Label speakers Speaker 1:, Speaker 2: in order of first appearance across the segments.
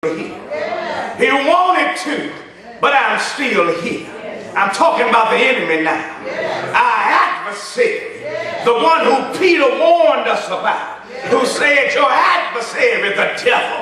Speaker 1: here. He wanted to, but I'm still here. I'm talking about the enemy now. Our adversary, the one who Peter warned us about, who said, your adversary, the devil,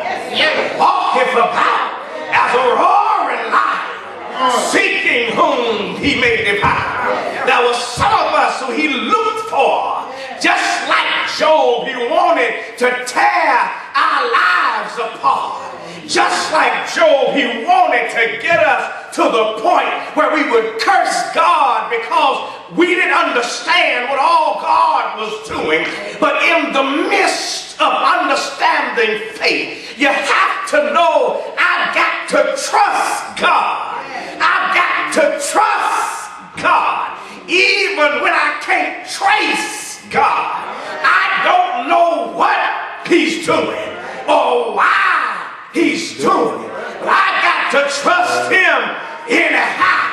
Speaker 1: walketh about as a roaring lion, seeking whom he may devour. There was some of us who he looked for. Just like Job, he wanted to tear our lives apart. Just like Job, he wanted to get us to the point where we would curse God because we didn't understand what all God was doing. But in the midst of understanding faith, you have to know I've got to trust God. I've got to trust God. Even when I can't trace God, I don't know what he's doing or why he's doing it. But I got to trust him anyhow.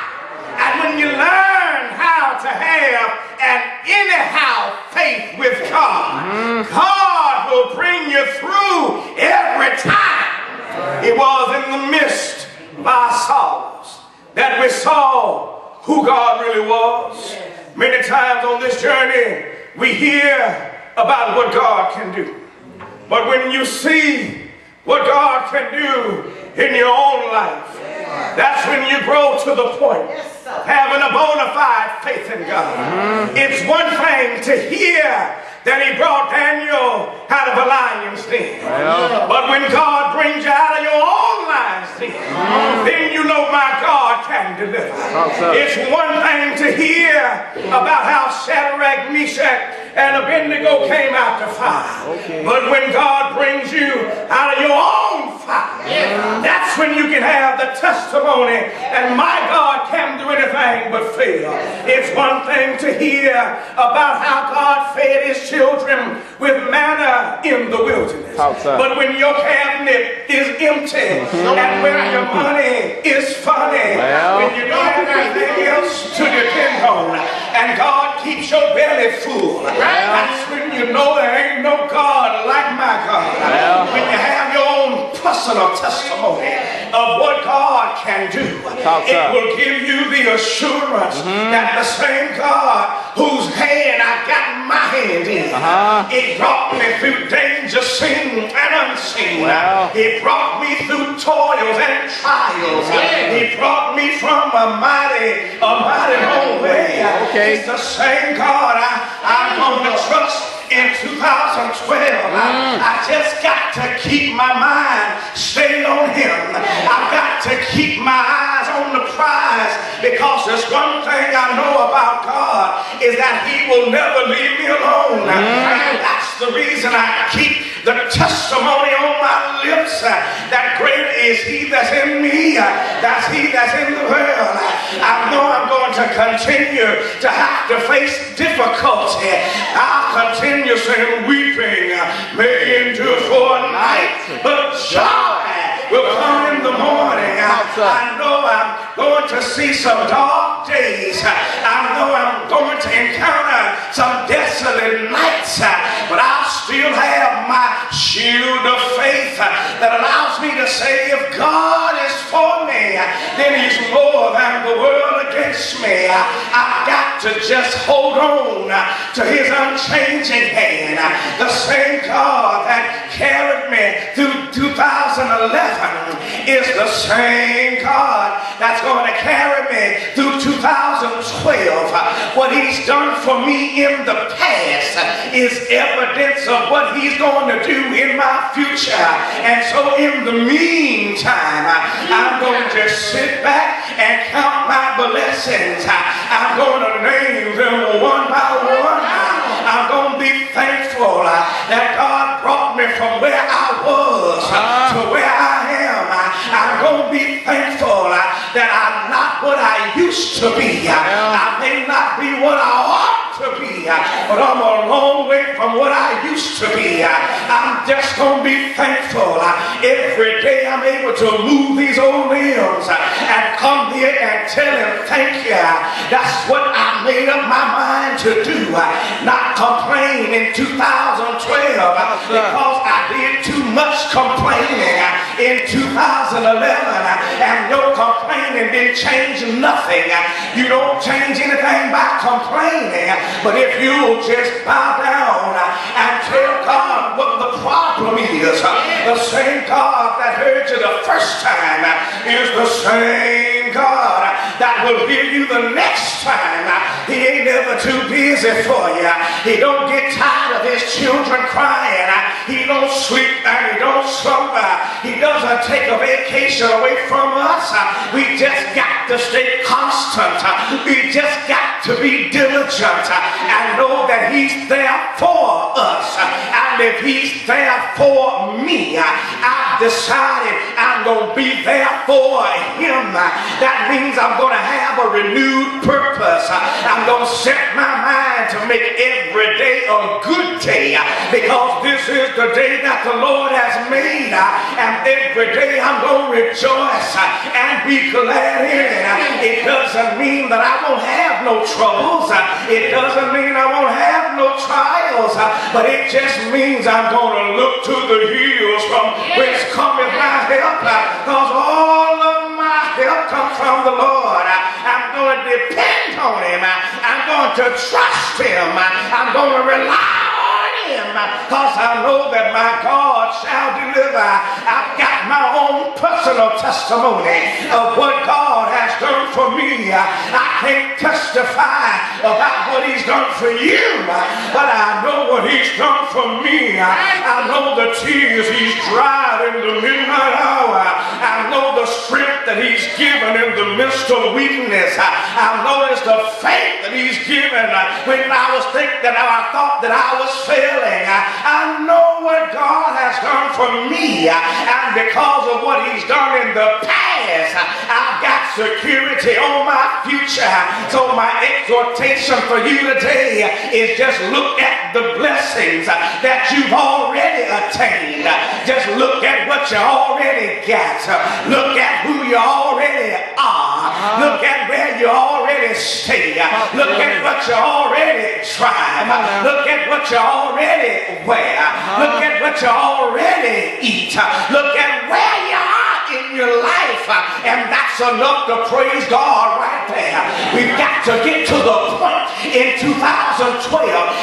Speaker 1: And when you learn how to have an anyhow faith with God, God will bring you through every time. It was in the midst of our sorrows that we saw who God really was. Many times on this journey, we hear about what God can do. But when you see what God can do in your own life, that's when you grow to the point of having a bona fide faith in God. It's one thing to hear that he brought Daniel out of a lion's den. But when God brings you out of your own lion's den, then you know my God can deliver. It's one thing to hear about how Shadrach, Meshach, and Abednego came out to fire. But when God brings you out of your own fire, that's when you can have the testimony, and my God can do anything but fail. It's one thing to hear about how God fed his children with manna in the wilderness. But when your cabinet is empty and when your money is funny, when you don't have anything else to depend on, and God keeps your belly full, that's when you know there ain't no God like my God. When you have your own personal testimony of what God can do, it will give you the assurance that the same God whose hand I got my hand in, it brought me through danger seen and unseen. It brought me through toils and trials. It brought me from a mighty long way. It's the same God I'm going to trust in 2012. I just got to keep my mind stayed on him. I've got to keep my eyes on the prize, because there's one thing I know about God is that he will never leave me alone. And that's the reason I keep the testimony on my lips that greater is he that's in me, that's he that's in the world. I know I'm going to continue to have to face difficulty. I'll continue saying weeping may endure for a night, but joy will come in the morning. I know I'm going to see some dark days. I know I'm going to encounter some desolate nights, but I'll still have my shield of faith that allows me to say, if God is for me, then he's more than the world against me. I've got to just hold on to his unchanging hand. The same God that carried me through 2011 is the same God that's going to carry me through 2012. What he's done for me in the past is evidence of what he's going to do in my future. And so in the meantime, I'm going to just sit back and count my blessings. I'm going to name them one by one. I'm going to be thankful that God brought me from where I was to where I am. I'm going to be thankful that I'm not what I used to be. I may not be what I ought to be, but I'm a long way from what I used to be. I'm just going to be thankful. Every day I'm able to move these old limbs and come here and tell him thank you. That's what I made up my mind to do. Not complain in 2012 because I did too much complaining in 2011, and your complaining didn't change nothing. You don't change anything by complaining, but if you'll just bow down and tell God what the problem is, the same God that heard you the first time is the same God that will hear you the next time. He ain't never too busy for you. He don't get tired of his children crying. He don't sleep and he don't slumber. He doesn't take a vacation away from us. We just got to stay constant. We just got to be diligent and know that he's there for us. And if he's there for me, I've decided I'm going to be there for him. That means I'm going to have a renewed purpose. I'm going to set my mind to make every day a good day, because this is the day that the Lord has made, and every day I'm going to rejoice and be glad in it. It doesn't mean that I won't have no troubles. It doesn't mean I won't have no trials, but it just means I'm going to look to the hills from whence cometh my help, because all of my help comes from the Lord. I'm going to depend on him. I'm going to trust him. I'm going to rely on him, because I know that my God shall deliver. I've got my own personal testimony of what God has done for me. I can't testify about what he's done for you, but I know what he's done for me. I know the tears he's dried in the midnight hour. I know the strength that he's given in the midst of weakness. I know it's the faith that he's given when I was thinking that I thought that I was failing. I know what God has done for me, and because of what he's done in the past, I've got security on my future. So my exhortation for you today is just look at the blessings that you've already attained. Just look at what you already got. Look at who you already are. Look at where you already stay. Look at what you already drive. Look at what you already wear. Look at what you already eat. Look at where you are in your life, and that's enough to praise God right there. We've got to get to the point in 2012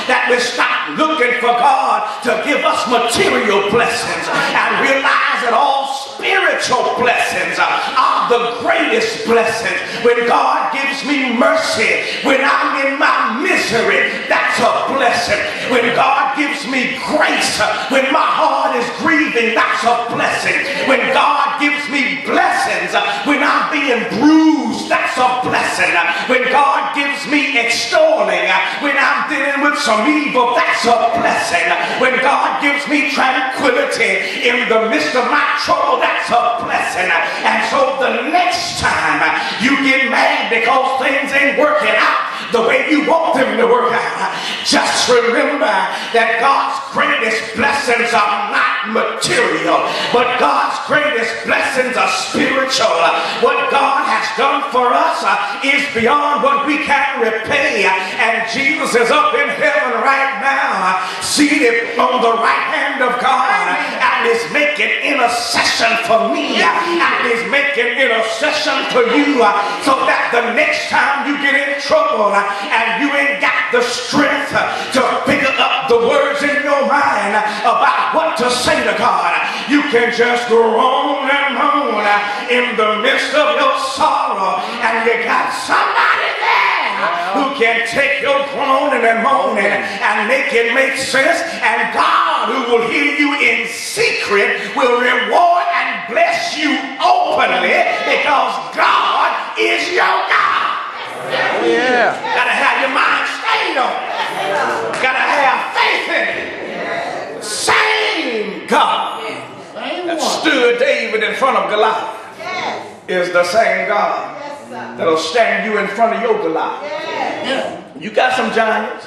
Speaker 1: that we stop looking for God to give us material blessings and realize that all spiritual blessings are the greatest blessings. When God gives me mercy when I'm in my misery, that's a blessing. When God gives me grace when my heart is grieving, that's a blessing. When God gives me blessings when I'm being bruised, that's a blessing. When God gives me extolling when I'm dealing with some evil, that's a blessing. When God gives me tranquility in the midst of my trouble, that's a blessing. And so the next time you get mad because things ain't working out the way you want them to work out, just remember that God's greatest blessings are not material, but God's greatest blessings are spiritual. What God has done for us is beyond what we can repay, and Jesus is up in heaven right now, seated on the right hand of God, and is making intercession for me, and is making intercession for you, so that the next time you get in trouble and you ain't got the strength to figure up the words in your mind about what to say to God, you can just groan and moan in the midst of your sorrow, and you got somebody there who can take your groaning and moaning and make it make sense, and God, who will hear you in secret, will reward and bless you openly, because God is your God.
Speaker 2: Yeah.
Speaker 1: Gotta have your mind stayed on it. Gotta have faith in it. Same God that stood David in front of Goliath is the same God that'll stand you in front of your Goliath. You got some giants.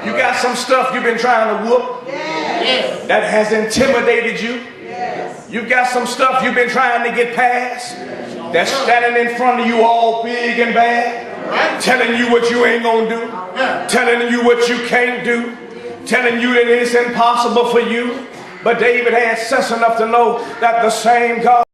Speaker 1: You got some stuff you've been trying to whoop that has intimidated you. You've got some stuff you've been trying to get past that's standing in front of you all big and bad, telling you what you ain't gonna do, telling you what you can't do, telling you that it's impossible for you. But David had sense enough to know that the same God